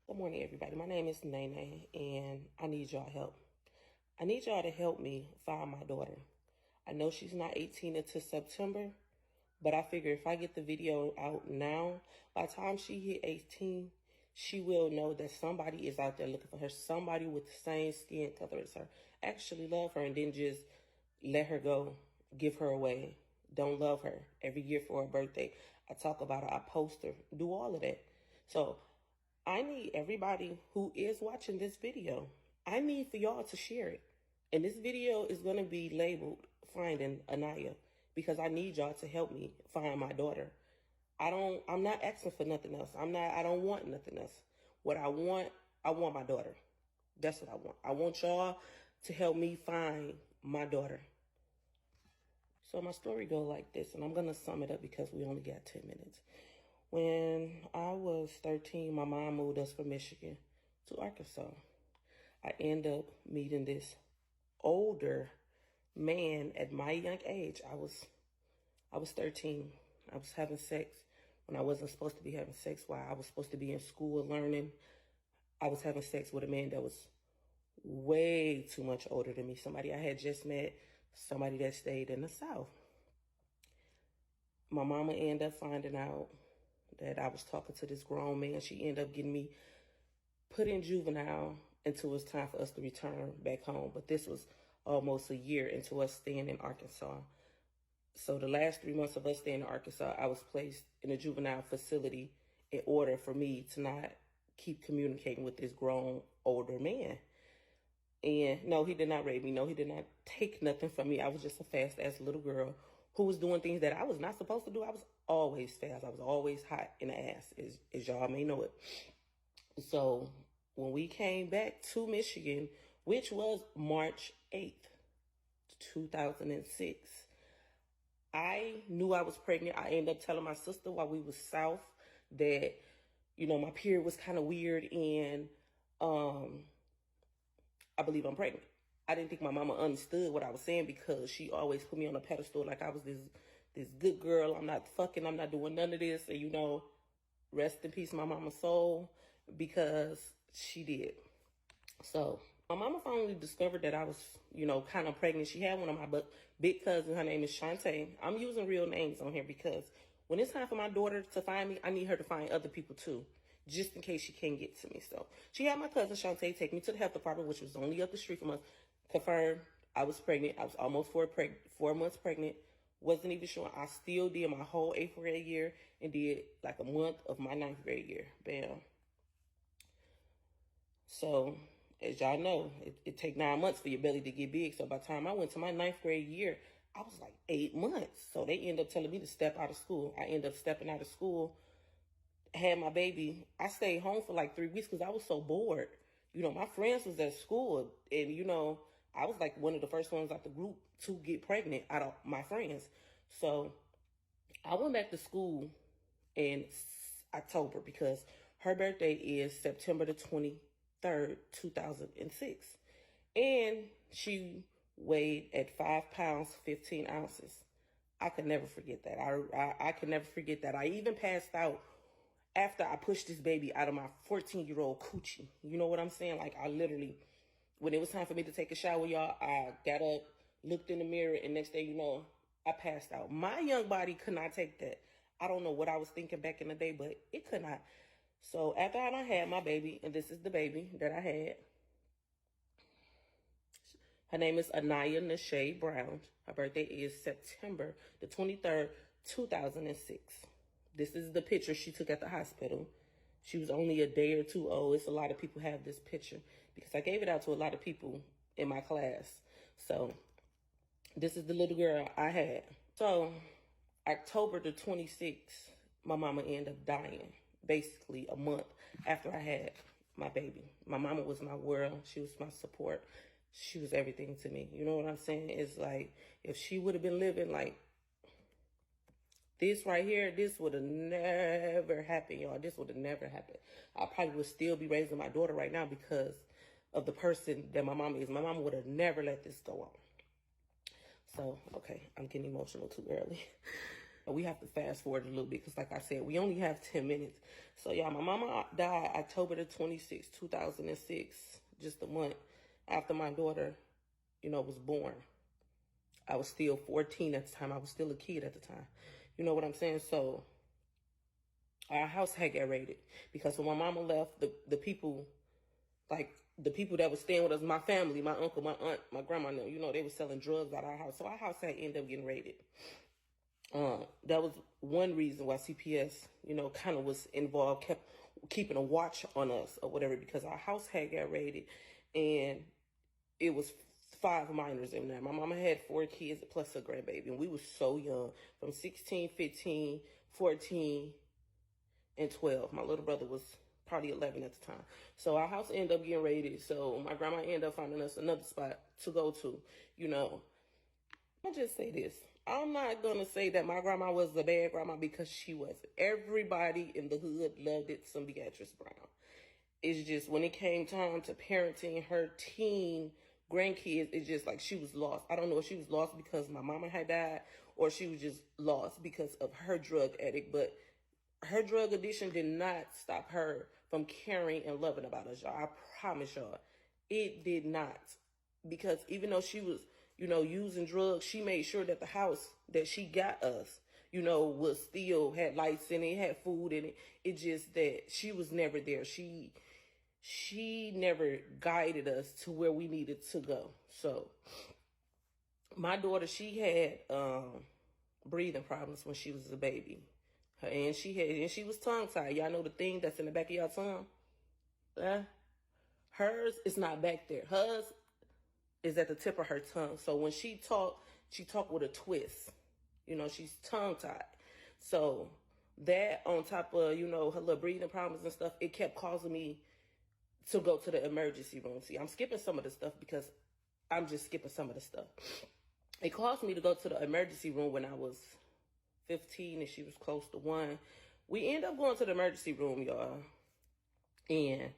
Good morning, everybody. My name is Nene, and I need y'all help. I need y'all to help me find my daughter. I know she's not 18 until September, but I figure if I get the video out now, by the time she hit 18, she will know that somebody is out there looking for her. Somebody with the same skin color as her actually love her and then just let her go, give her away, don't love her. Every year for her birthday, I talk about her, I post her, do all of that. So I need everybody who is watching this video, I need for y'all to share it. And this video is going to be labeled Finding Anaya because I need y'all to help me find my daughter. I'm not asking for nothing else. I don't want nothing else. What I want my daughter. That's what I want. I want y'all to help me find my daughter. So my story go like this, and I'm going to sum it up because we only got 10 minutes. When I was 13, my mom moved us from Michigan to Arkansas. I ended up meeting this older man at my young age. I was 13. I was having sex when I wasn't supposed to be having sex while I was supposed to be in school learning. I was having sex with a man that was way too much older than me. Somebody I had just met, somebody that stayed in the South. My mama ended up finding out that I was talking to this grown man. She ended up getting me put in juvenile until it was time for us to return back home. But this was almost a year into us staying in Arkansas. So the last 3 months of us staying in Arkansas, I was placed in a juvenile facility in order for me to not keep communicating with this grown older man. And no, he did not rape me. No, he did not take nothing from me. I was just a fast-ass little girl who was doing things that I was not supposed to do. I was always fast. I was always hot in the ass, as y'all may know it. So when we came back to Michigan, which was March 8th, 2006, I knew I was pregnant. I ended up telling my sister while we was south that, my period was kind of weird and I believe I'm pregnant. I didn't think my mama understood what I was saying because she always put me on a pedestal like I was this good girl. I'm not fucking, I'm not doing none of this. And rest in peace, my mama's soul, because she did. So my mama finally discovered that I was, kind of pregnant. She had one of my big cousins. Her name is Shantae. I'm using real names on here because when it's time for my daughter to find me, I need her to find other people too, just in case she can't get to me. So she had my cousin Shantae take me to the health department, which was only up the street from us. Confirmed I was pregnant. I was almost 4 months pregnant. Wasn't even sure. I still did my whole 8th grade year and did like a month of my 9th grade year. Bam. So as y'all know, it take 9 months for your belly to get big. So by the time I went to my 9th grade year, I was like 8 months. So they ended up telling me to step out of school. I ended up stepping out of school, had my baby. I stayed home for like 3 weeks because I was so bored. My friends was at school and, I was like one of the first ones out the group to get pregnant out of my friends. So I went back to school in October because her birthday is September the 23rd, 2006. And she weighed at 5 pounds, 15 ounces. I could never forget that. I could never forget that. I even passed out after I pushed this baby out of my 14-year-old coochie. You know what I'm saying? Like I literally, when it was time for me to take a shower, y'all, I got up, looked in the mirror, and next thing you know, I passed out. My young body could not take that. I don't know what I was thinking back in the day, but it could not. So after I had my baby, and this is the baby that I had. Her name is Anaya Nashay Brown. Her birthday is September the 23rd, 2006. This is the picture she took at the hospital. She was only a day or two old. It's a lot of people have this picture because I gave it out to a lot of people in my class. So this is the little girl I had. So October the 26th, my mama ended up dying basically a month after I had my baby. My mama was my world. She was my support. She was everything to me. You know what I'm saying? It's like if she would have been living like this right here, this would have never happened, y'all. This would have never happened. I probably would still be raising my daughter right now because of the person that my mama is. My mama would have never let this go on. So, okay, I'm getting emotional too early. and we have to fast forward a little bit because, like I said, we only have 10 minutes. So, y'all, my mama died October the 26th, 2006, just a month after my daughter, was born. I was still 14 at the time. I was still a kid at the time. You know what I'm saying? So our house had got raided because when my mama left, the people, like the people that was staying with us, my family, my uncle, my aunt, my grandma, they were selling drugs out of our house. So our house had ended up getting raided. That was one reason why CPS, kind of was involved, kept keeping a watch on us or whatever, because our house had got raided and it was 5 minors in there. My mama had 4 kids plus a grandbaby, and we were so young, from 16, 15, 14, and 12. My little brother was probably 11 at the time. So our house ended up getting raided. So my grandma ended up finding us another spot to go to. I'll just say this. I'm not going to say that my grandma was a bad grandma, because she wasn't. Everybody in the hood loved it, some Beatrice Brown. It's just when it came time to parenting her teen grandkids, it's just like she was lost. I don't know if she was lost because my mama had died, or she was just lost because of her drug addict. But her drug addiction did not stop her from caring and loving about us, y'all. I promise y'all, it did not. Because even though she was, using drugs, she made sure that the house that she got us, was still had lights in it, had food in it. It's just that she was never there. She never guided us to where we needed to go. So my daughter, she had breathing problems when she was a baby. And she was tongue-tied. Y'all know the thing that's in the back of your tongue? Hers is not back there. Hers is at the tip of her tongue. So when she talk with a twist. She's tongue-tied. So that on top of, her little breathing problems and stuff, it kept causing me to go to the emergency room. See, I'm skipping some of the stuff because I'm just skipping some of the stuff. It caused me to go to the emergency room when I was 15 and she was close to 1. We ended up going to the emergency room, y'all. And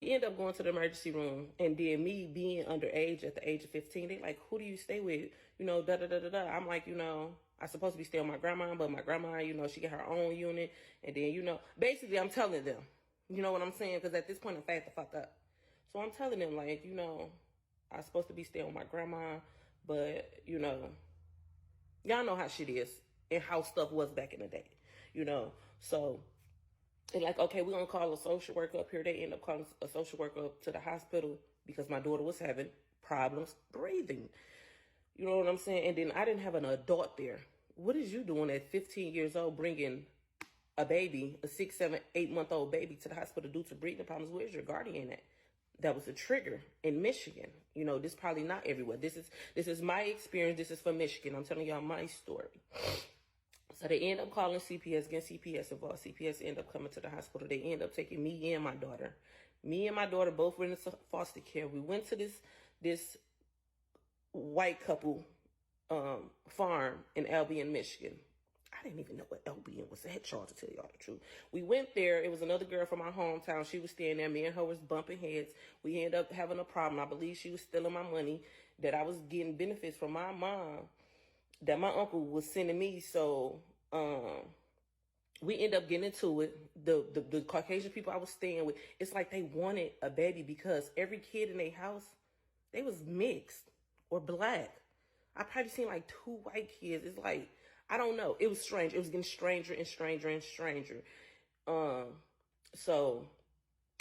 we ended up going to the emergency room, and then me being underage at the age of 15, they like, who do you stay with? Da-da-da-da-da. I'm like, I'm supposed to be staying with my grandma, but my grandma, she got her own unit. And then, basically I'm telling them, you know what I'm saying? Because at this point, I'm fat the fuck up. So I'm telling them, like, I'm supposed to be staying with my grandma, but, y'all know how shit is and how stuff was back in the day, So they're like, okay, we're going to call a social worker up here. They end up calling a social worker up to the hospital because my daughter was having problems breathing. You know what I'm saying? And then I didn't have an adult there. What is you doing at 15 years old bringing a baby, a 6, 7, 8-month-old baby to the hospital due to breathing problems? Where's your guardian at? That was a trigger in Michigan. This probably not everywhere. This is my experience. This is from Michigan. I'm telling y'all my story. So they end up calling CPS, getting CPS involved. CPS end up coming to the hospital. They end up taking me and my daughter. Me and my daughter both were in foster care. We went to this white couple farm in Albion, Michigan. I didn't even know what Albion was at, y'all, to tell y'all the truth. We went there. It was another girl from our hometown. She was staying there. Me and her was bumping heads. We ended up having a problem. I believe she was stealing my money that I was getting benefits from my mom that my uncle was sending me. So we end up getting into it. The Caucasian people I was staying with, it's like they wanted a baby because every kid in their house, they was mixed or black. I probably seen like 2 white kids. It's like, I don't know. It was strange. It was getting stranger and stranger and stranger. So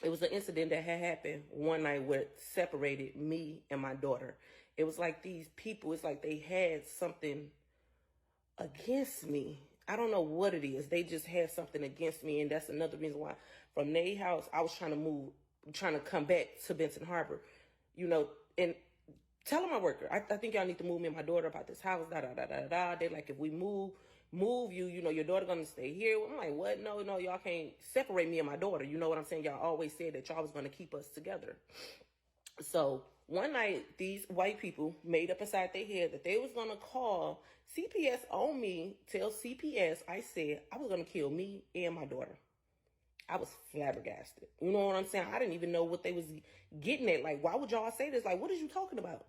it was an incident that had happened one night where it separated me and my daughter. It was like these people, it's like they had something against me. I don't know what it is. They just had something against me. And that's another reason why from their house, I was trying to come back to Benton Harbor, and tell them I work her. I think y'all need to move me and my daughter about this house, da-da-da-da-da. They're like, if we move you, your daughter gonna stay here. I'm like, what? No, y'all can't separate me and my daughter. You know what I'm saying? Y'all always said that y'all was gonna keep us together. So one night, these white people made up inside their head that they was gonna call CPS on me, tell CPS I said I was gonna kill me and my daughter. I was flabbergasted. You know what I'm saying? I didn't even know what they was getting at. Like, why would y'all say this? Like, what is you talking about?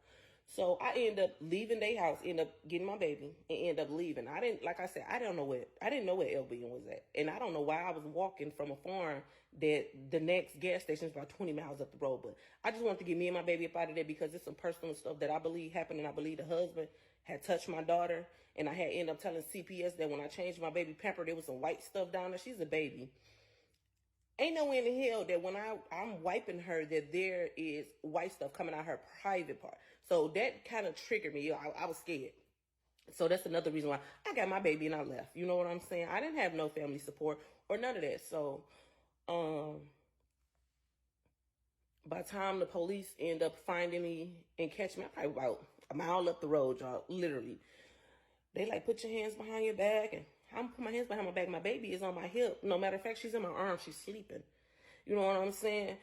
So I end up leaving their house, end up getting my baby, and end up leaving. I didn't, like I said, I didn't know where LBN was at. And I don't know why I was walking from a farm that the next gas station is about 20 miles up the road. But I just wanted to get me and my baby up out of there because it's some personal stuff that I believe happened. And I believe the husband had touched my daughter. And I had ended up telling CPS that when I changed my baby pamper, there was some white stuff down there. She's a baby. Ain't no way in the hell that when I'm wiping her that there is white stuff coming out her private part. So that kind of triggered me. I was scared. So that's another reason why I got my baby and I left. You know what I'm saying? I didn't have no family support or none of that. So by the time the police end up finding me and catch me, I'm probably about a mile up the road, y'all. Literally. They like, put your hands behind your back, and I'm put my hands behind my back. My baby is on my hip. No matter of fact, she's in my arm. She's sleeping. You know what I'm saying?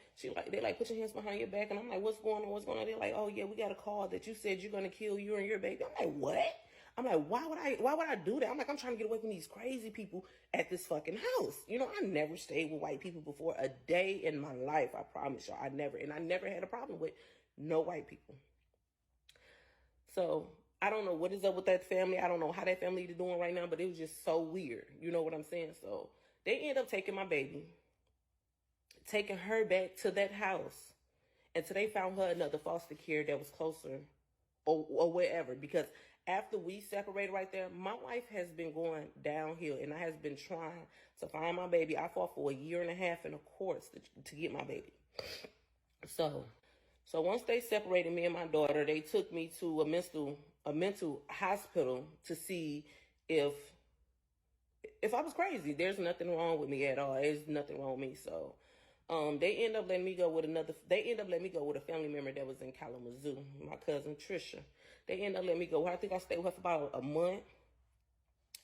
They like, put your hands behind your back, and I'm like, what's going on? What's going on? They're like, oh yeah, we got a call that you said you're gonna kill you and your baby. I'm like, what? I'm like, why would I do that? I'm like, I'm trying to get away from these crazy people at this fucking house. You know, I never stayed with white people before a day in my life. I promise y'all, I never had a problem with no white people. So I don't know what is up with that family. I don't know how that family is doing right now, but it was just so weird. You know what I'm saying? So they end up taking my baby, taking her back to that house until they found her another foster care that was closer or wherever. Because after we separated right there, my life has been going downhill, and I has been trying to find my baby. I fought for 1.5 years in the courts to get my baby. So once they separated me and my daughter, they took me to a mental hospital to see if I was crazy. There's nothing wrong with me at all. There's nothing wrong with me. So they end up letting me go with a family member that was in Kalamazoo, my cousin Trisha. They end up letting me go. I think I stayed with her for about a month.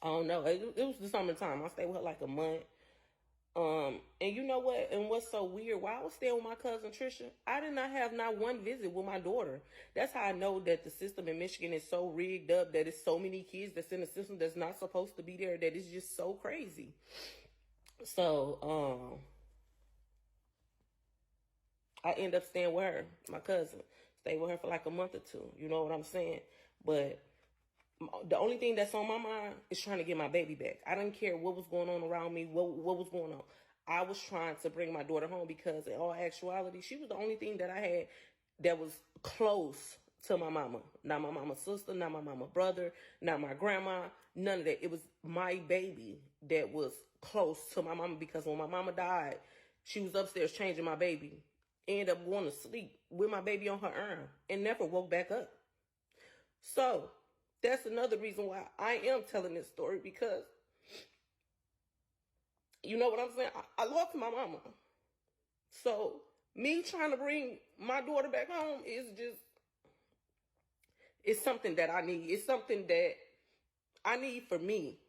I don't know. It was the summertime. I stayed with her like a month. And you know what? And what's so weird? While I was staying with my cousin Trisha, I did not have not one visit with my daughter. That's how I know that the system in Michigan is so rigged up, that it's so many kids that's in the system that's not supposed to be there, that it's just so crazy. So, I end up staying with her, my cousin. Stayed with her for like a month or two. You know what I'm saying? But the only thing that's on my mind is trying to get my baby back. I didn't care what was going on around me, what was going on. I was trying to bring my daughter home because in all actuality, she was the only thing that I had that was close to my mama. Not my mama's sister, not my mama's brother, not my grandma, none of that. It was my baby that was close to my mama, because when my mama died, she was upstairs changing my baby. Ended up going to sleep with my baby on her arm and never woke back up. So that's another reason why I am telling this story, because you know what I'm saying? I lost my mama. So me trying to bring my daughter back home it's something that I need. It's something that I need for me.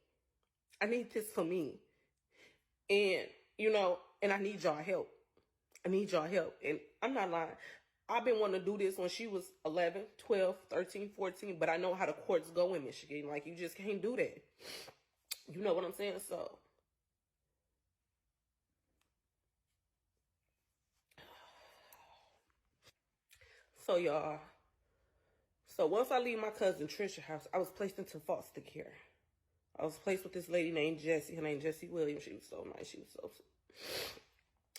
I need this for me. And, and I need y'all help. And I'm not lying. I've been wanting to do this when she was 11, 12, 13, 14, but I know how the courts go in Michigan. Like, you just can't do that. You know what I'm saying? So y'all. So once I leave my cousin Trisha's house, I was placed into foster care. I was placed with this lady named Jessie. Her name Jessie Williams. She was so nice.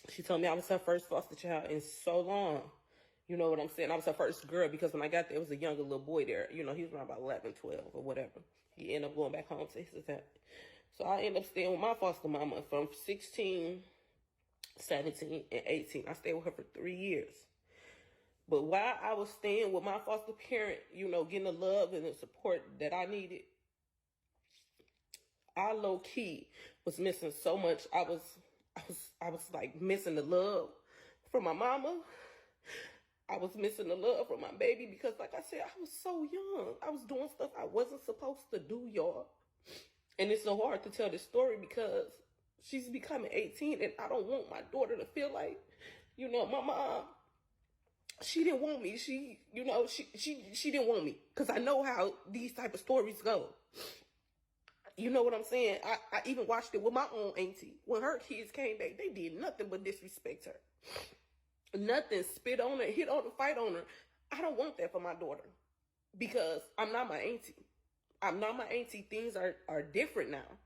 She told me I was her first foster child in so long. You know what I'm saying? I was her first girl, because when I got there, it was a younger little boy there. He was around about 11, 12 or whatever. He ended up going back home to his family. So I ended up staying with my foster mama from 16, 17, and 18. I stayed with her for 3 years. But while I was staying with my foster parent, getting the love and the support that I needed, I low key was missing so much. I was like missing the love from my mama. I was missing the love from my baby, because like I said, I was so young. I was doing stuff I wasn't supposed to do, y'all. And it's so hard to tell this story because she's becoming 18, and I don't want my daughter to feel like, my mom, she didn't want me. She didn't want me, because I know how these type of stories go. You know what I'm saying? I even watched it with my own auntie. When her kids came back, they did nothing but disrespect her. Nothing, spit on her, hit on her, fight on her. I don't want that for my daughter because I'm not my auntie. I'm not my auntie. Things are different now.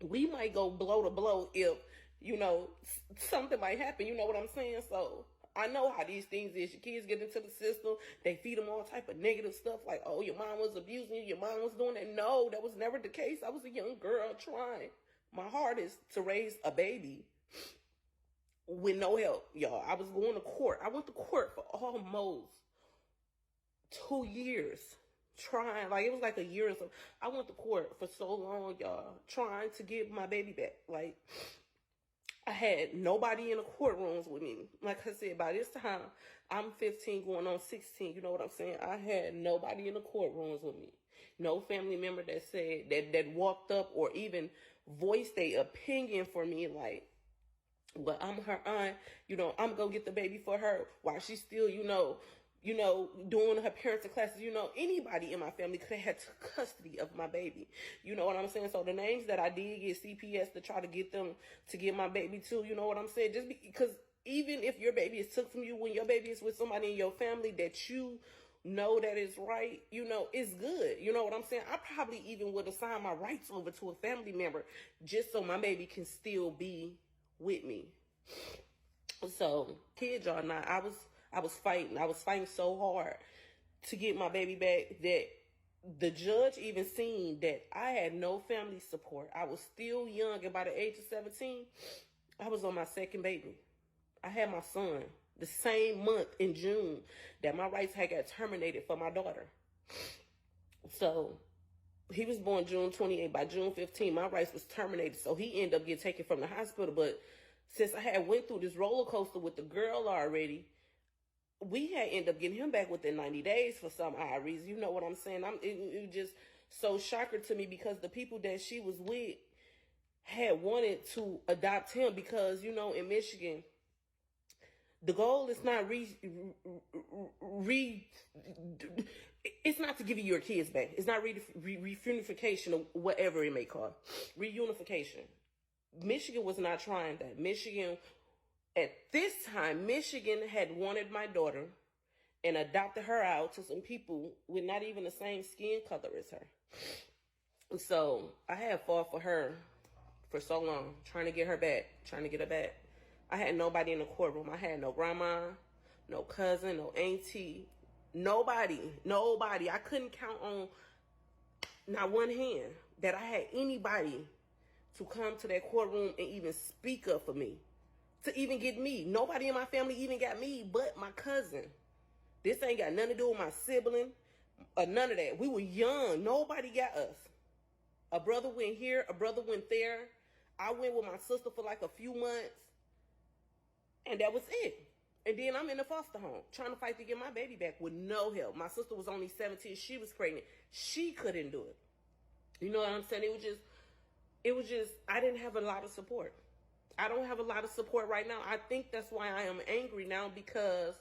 We might go blow to blow if, you know, something might happen. You know what I'm saying? So I know how these things is. Your kids get into the system. They feed them all type of negative stuff like, oh, your mom was abusing you. Your mom was doing that. No, that was never the case. I was a young girl trying my hardest to raise a baby with no help, y'all. I was going to court. I went to court for almost 2 years trying, like it was like a year or so. I went to court for so long, y'all, trying to get my baby back. Like, I had nobody in the courtrooms with me. Like I said, by this time, I'm 15 going on 16. You know what I'm saying? I had nobody in the courtrooms with me. No family member that said, that walked up or even voiced their opinion for me, like, well, I'm her aunt, you know, I'm gonna get the baby for her while she's still, you know, doing her parenting classes. You know, anybody in my family could have had custody of my baby. You know what I'm saying? So the names that I did get CPS to try to get them to get my baby too, you know what I'm saying? Just because even if your baby is took from you, when your baby is with somebody in your family that you know that is right, you know, it's good. You know what I'm saying? I probably even would assign my rights over to a family member just so my baby can still be with me. So, kids, y'all, now I was fighting so hard to get my baby back that the judge even seen that I had no family support. I was still young, and by the age of 17, I was on my second baby. I had my son the same month in June that my rights had got terminated for my daughter. So he was born June 28th. By June 15th, my rights was terminated. So he ended up getting taken from the hospital. But since I had went through this roller coaster with the girl already, we had ended up getting him back within 90 days for some odd reason. You know what I'm saying? It was just so shocker to me because the people that she was with had wanted to adopt him because, you know, in Michigan, the goal is not it's not to give you your kids back. It's not reunification or whatever it may call. Reunification. Michigan was not trying that. Michigan, at this time, Michigan had wanted my daughter and adopted her out to some people with not even the same skin color as her. So I had fought for her for so long, trying to get her back. I had nobody in the courtroom. I had no grandma, no cousin, no auntie, nobody. I couldn't count on not one hand that I had anybody to come to that courtroom and even speak up for me, to even get me. Nobody in my family even got me but my cousin. This ain't got nothing to do with my sibling or none of that. We were young. Nobody got us. A brother went here, a brother went there. I went with my sister for like a few months. And that was it. And then I'm in the foster home trying to fight to get my baby back with no help. My sister was only 17. She was pregnant. She couldn't do it. You know what I'm saying? It was just, I didn't have a lot of support. I don't have a lot of support right now. I think that's why I am angry now, because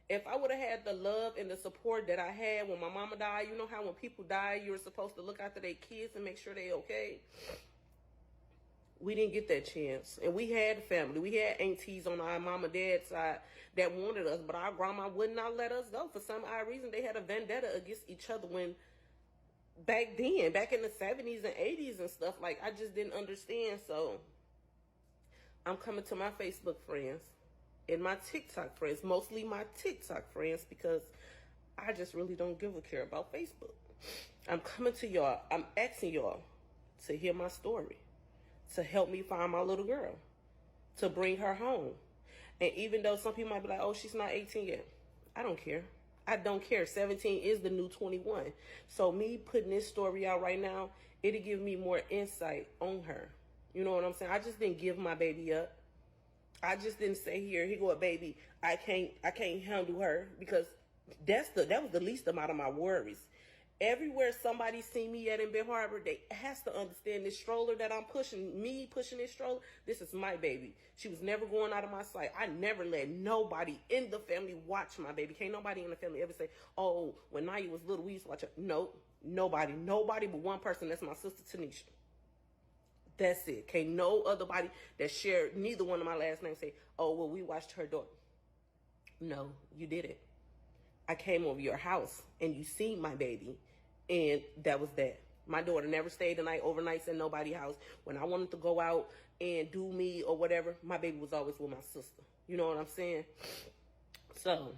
if I would have had the love and the support that I had when my mama died, you know how when people die, you're supposed to look after their kids and make sure they're okay? We didn't get that chance. And we had family. We had aunties on our mama dad's side that wanted us, but our grandma would not let us go. For some odd reason, they had a vendetta against each other when back then, back in the 70s and 80s and stuff. Like, I just didn't understand. So I'm coming to my Facebook friends and my TikTok friends, mostly my TikTok friends, because I just really don't give a care about Facebook. I'm coming to y'all. I'm asking y'all to hear my story, to help me find my little girl, to bring her home. And even though some people might be like, oh, she's not 18 yet, I don't care. I don't care. 17 is the new 21. So me putting this story out right now, it'll give me more insight on her. You know what I'm saying? I just didn't give my baby up. I just didn't say, here go a baby. I can't handle her, because that was the least amount of my worries. Everywhere somebody see me at in Ben Harbor, they has to understand this stroller that I'm pushing, me pushing this stroller, this is my baby. She was never going out of my sight. I never let nobody in the family watch my baby. Can't nobody in the family ever say, oh, when Naya was little, we used to watch her. Nope. Nobody but one person. That's my sister Tanisha. That's it. Can't no other body that shared neither one of my last names say, oh, well, we watched her daughter. No, you didn't. I came over your house and you seen my baby, and that was that. My daughter never stayed the night overnights in nobody's house. When I wanted to go out and do me or whatever, my baby was always with my sister. You know what I'm saying? So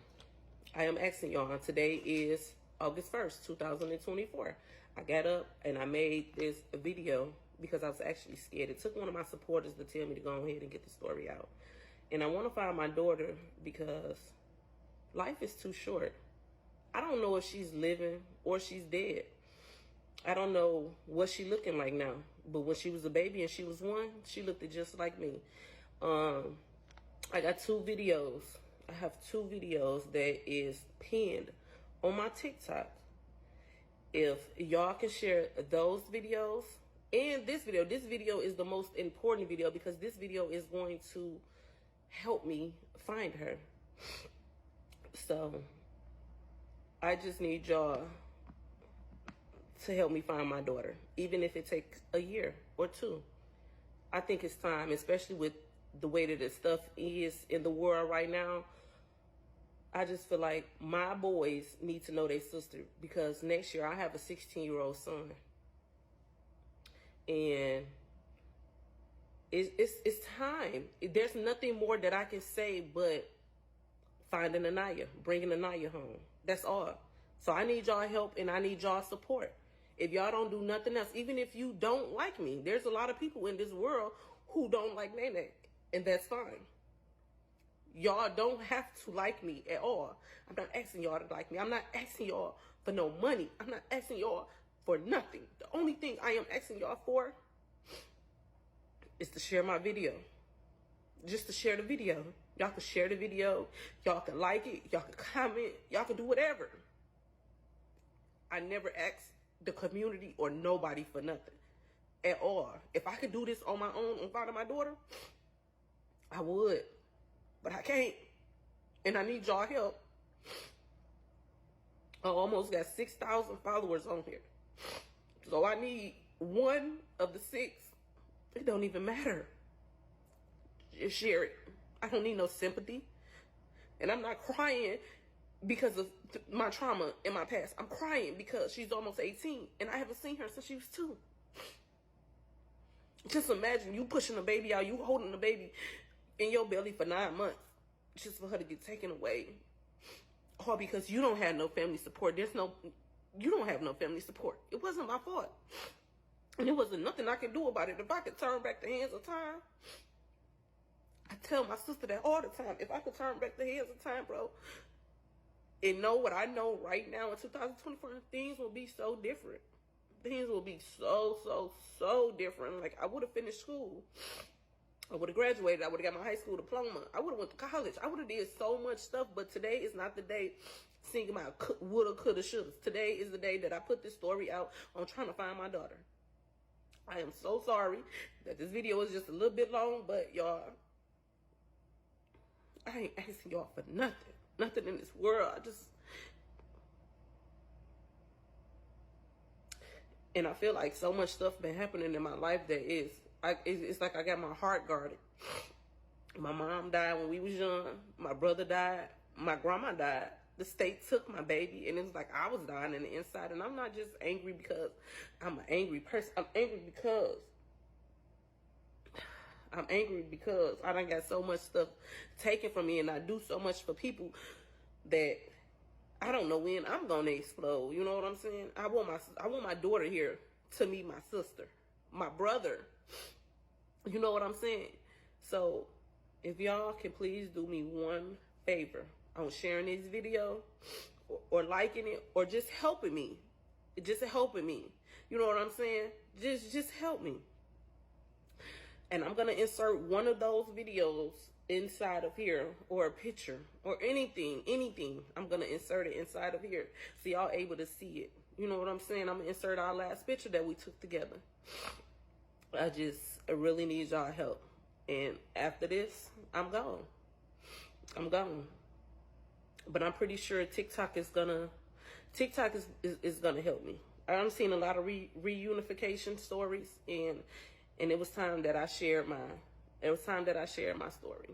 I am asking y'all, today is August 1st, 2024. I got up and I made this video because I was actually scared. It took one of my supporters to tell me to go ahead and get the story out. And I want to find my daughter because life is too short. I don't know if she's living or she's dead. I don't know what she looking like now. But when she was a baby and she was one, she looked just like me. I got two videos. I have two videos that is pinned on my TikTok. If y'all can share those videos and this video is the most important video because this video is going to help me find her. So I just need y'all to help me find my daughter, even if it takes a year or two. I think it's time, especially with the way that this stuff is in the world right now. I just feel like my boys need to know their sister, because next year I have a 16-year-old son. And it's time. There's nothing more that I can say but finding Anaya, bringing Anaya home. That's all. So I need y'all help and I need y'all support. If y'all don't do nothing else, even if you don't like me, there's a lot of people in this world who don't like Nene, and that's fine. Y'all don't have to like me at all. I'm not asking y'all to like me. I'm not asking y'all for no money. I'm not asking y'all for nothing. The only thing I am asking y'all for is to share my video. Just to share the video. Y'all can share the video. Y'all can like it. Y'all can comment. Y'all can do whatever. I never asked the community or nobody for nothing at all. If I could do this on my own in front of my daughter, I would. But I can't. And I need y'all help. I almost got 6,000 followers on here. So I need one of the 6. It don't even matter. Just share it. I don't need no sympathy. And I'm not crying because of my trauma in my past. I'm crying because she's almost 18 and I haven't seen her since she was 2. Just imagine you pushing a baby out, you holding the baby in your belly for 9 months just for her to get taken away. Or because you don't have no family support. You don't have no family support. It wasn't my fault. And there wasn't nothing I could do about it. If I could turn back the hands of time, I tell my sister that all the time. If I could turn back the hands of time, bro, and know what I know right now in 2024, things will be so different. Things will be so different. Like, I would have finished school. I would have graduated. I would have got my high school diploma. I would have went to college. I would have did so much stuff. But today is not the day singing about woulda, coulda, shoulda. Today is the day that I put this story out on trying to find my daughter. I am so sorry that this video is just a little bit long, but y'all, I ain't asking y'all for nothing. Nothing in this world. And I feel like so much stuff been happening in my life that it's like I got my heart guarded. My mom died when we was young. My brother died. My grandma died. The state took my baby, and it was like I was dying in the inside. And I'm not just angry because I'm an angry person. I'm angry because I done got so much stuff taken from me, and I do so much for people that I don't know when I'm gonna explode. You know what I'm saying? I want my daughter here to meet my sister, my brother. You know what I'm saying? So if y'all can please do me one favor on sharing this video or liking it or just helping me. You know what I'm saying? Just help me. And I'm going to insert one of those videos inside of here, or a picture or anything. I'm going to insert it inside of here so y'all able to see it. You know what I'm saying? I'm going to insert our last picture that we took together. I really need y'all help. And after this, I'm gone. But I'm pretty sure TikTok is gonna help me. I'm seeing a lot of reunification stories, and it was time that I shared mine. It was time that I shared my story.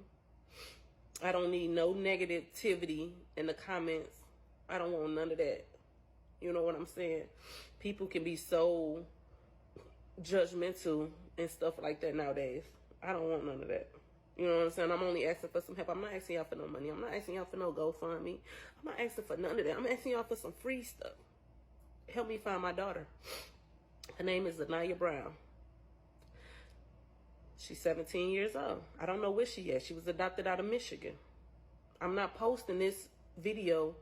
I don't need no negativity in the comments. I don't want none of that. You know what I'm saying? People can be so judgmental and stuff like that nowadays. I don't want none of that. You know what I'm saying? I'm only asking for some help. I'm not asking y'all for no money. I'm not asking y'all for no GoFundMe. I'm not asking for none of that. I'm asking y'all for some free stuff. Help me find my daughter. Her name is Anaya Brown. She's 17 years old. I don't know where she is. She was adopted out of Michigan. I'm not posting this video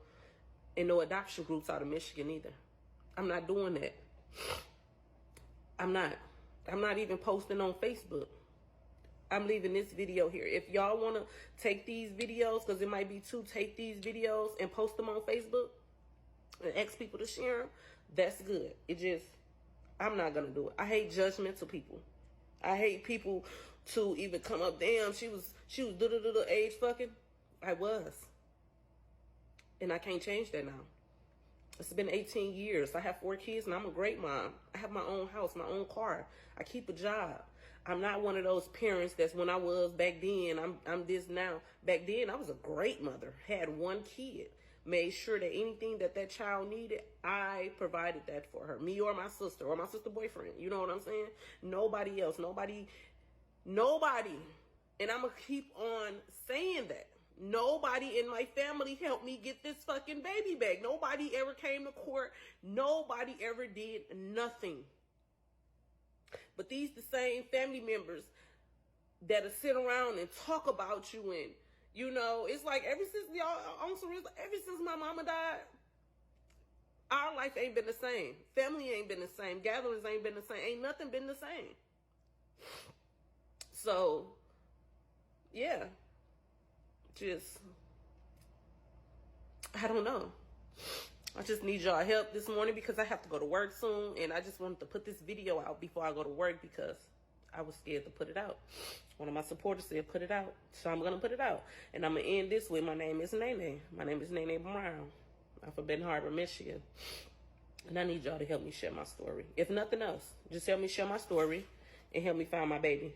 in no adoption groups out of Michigan either. I'm not doing that. I'm not even posting on Facebook. I'm leaving this video here. If y'all want to take these videos, because it might be take these videos and post them on Facebook and ask people to share them, that's good. I'm not going to do it. I hate judgmental people. I hate people to even come up, damn, she was age fucking. I was. And I can't change that now. It's been 18 years. I have 4 kids and I'm a great mom. I have my own house, my own car. I keep a job. I'm not one of those parents that's when I was back then, I'm this now. Back then, I was a great mother. Had 1 kid. Made sure that anything that child needed, I provided that for her. Me or my sister boyfriend. You know what I'm saying? Nobody else. Nobody. And I'm going to keep on saying that. Nobody in my family helped me get this fucking baby back. Nobody ever came to court. Nobody ever did nothing. But these the same family members that'll sit around and talk about you, and you know, it's like ever since my mama died, our life ain't been the same. Family ain't been the same. Gatherings ain't been the same. Ain't nothing been the same. So, yeah. I don't know. I just need y'all help this morning because I have to go to work soon, and I just wanted to put this video out before I go to work because I was scared to put it out. One of my supporters said put it out, so I'm going to put it out. And I'm going to end this with my name is Nene. My name is Nene Brown. I'm from Benton Harbor, Michigan. And I need y'all to help me share my story. If nothing else, just help me share my story and help me find my baby.